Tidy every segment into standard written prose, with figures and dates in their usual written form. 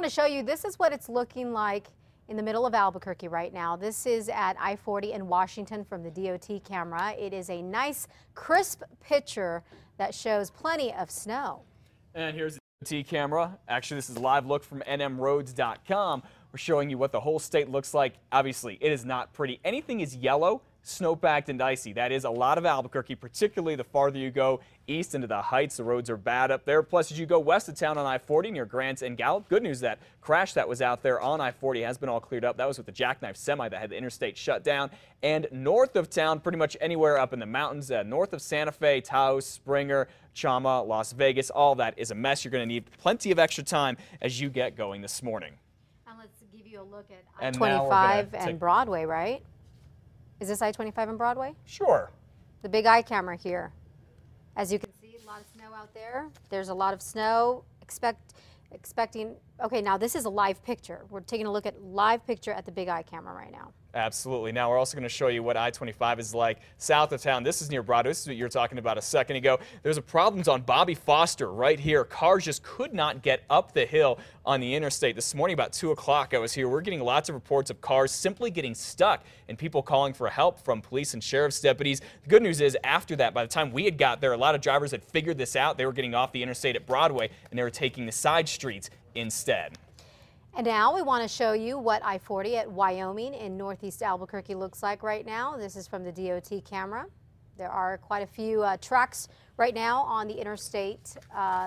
To show you, this is what it's looking like in the middle of Albuquerque right now. This is at I-40 in Washington from the DOT camera. It is a nice crisp picture that shows plenty of snow. And here's the DOT camera. Actually, this is a live look from nmroads.com. We're showing you what the whole state looks like. Obviously, it is not pretty. Anything is yellow, snow-packed and icy. That is a lot of Albuquerque, particularly the farther you go east into the Heights. The roads are bad up there. Plus, as you go west of town on I-40 near Grants and Gallup, good news, that crash that was out there on I-40 has been all cleared up. That was with the jackknife semi that had the interstate shut down. And north of town, pretty much anywhere up in the mountains, north of Santa Fe, Taos, Springer, Chama, Las Vegas, all that is a mess. You're going to need plenty of extra time as you get going this morning. And let's give you a look at I-25 and Broadway, right? Is this I-25 and Broadway? Sure. The big eye camera here. As you can see, a lot of snow out there. There's a lot of snow. Expecting. Okay, now this is a live picture. We're taking a look at live picture at the big eye camera right now. Absolutely. Now we're also going to show you what I-25 is like south of town. This is near Broadway. This is what you were talking about a second ago. There's a problems on Bobby Foster right here. Cars just could not get up the hill on the interstate. This morning about 2 o'clock I was here. We're getting lots of reports of cars simply getting stuck and people calling for help from police and sheriff's deputies. The good news is after that, by the time we had got there, a lot of drivers had figured this out. They were getting off the interstate at Broadway and they were taking the side streets instead. And now we want to show you what I-40 at Wyoming in northeast Albuquerque looks like right now. This is from the DOT camera. There are quite a few trucks right now on the interstate.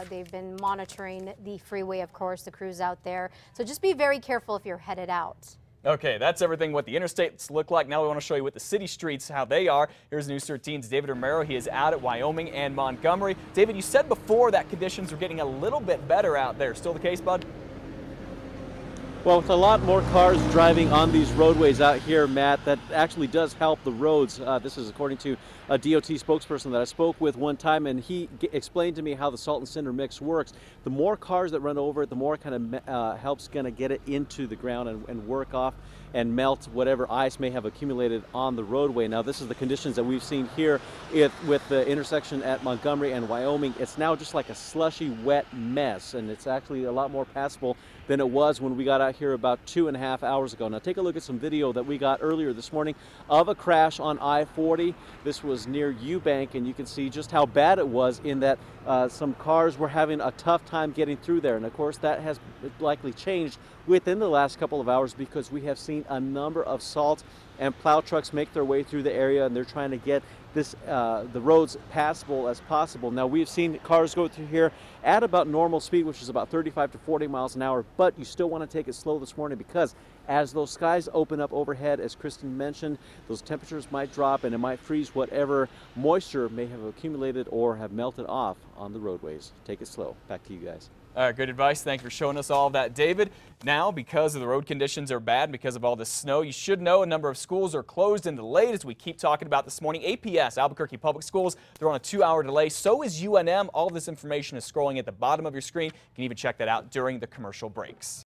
They've been monitoring the freeway, of course, the crews out there. So just be very careful if you're headed out. Okay, that's everything what the interstates look like. Now we want to show you what the city streets, how they are. Here's News 13's David Romero. He is out at Wyoming and Montgomery. David, you said before that conditions are getting a little bit better out there. Still the case, bud? Well, with a lot more cars driving on these roadways out here, Matt, that actually does help the roads. This is according to a DOT spokesperson that I spoke with one time, and he explained to me how the salt and cinder mix works. The more cars that run over it, the more it kind of helps kind of get it into the ground and work off and melt whatever ice may have accumulated on the roadway. Now, this is the conditions that we've seen here with the intersection at Montgomery and Wyoming. It's now just like a slushy, wet mess, and it's actually a lot more passable than it was when we got out here about 2.5 hours ago. Now, take a look at some video that we got earlier this morning of a crash on I-40. This was near Eubank, and you can see just how bad it was in that some cars were having a tough time getting through there. And of course, that has likely changed within the last couple of hours because we have seen a number of salt and plow trucks make their way through the area, and they're trying to get this the roads passable as possible. Now, we've seen cars go through here at about normal speed, which is about 35 to 40 miles an hour, but you still want to take it slow this morning because as those skies open up overhead, as Kristen mentioned, those temperatures might drop and it might freeze whatever moisture may have accumulated or have melted off on the roadways. Take it slow. Back to you guys. Good advice. Thank you for showing us all of that, David. Now, because of the road conditions are bad, because of all this snow, you should know a number of schools are closed and delayed, as we keep talking about this morning. APS, Albuquerque Public Schools, they're on a 2-hour delay. So is UNM. All of this information is scrolling at the bottom of your screen. You can even check that out during the commercial breaks.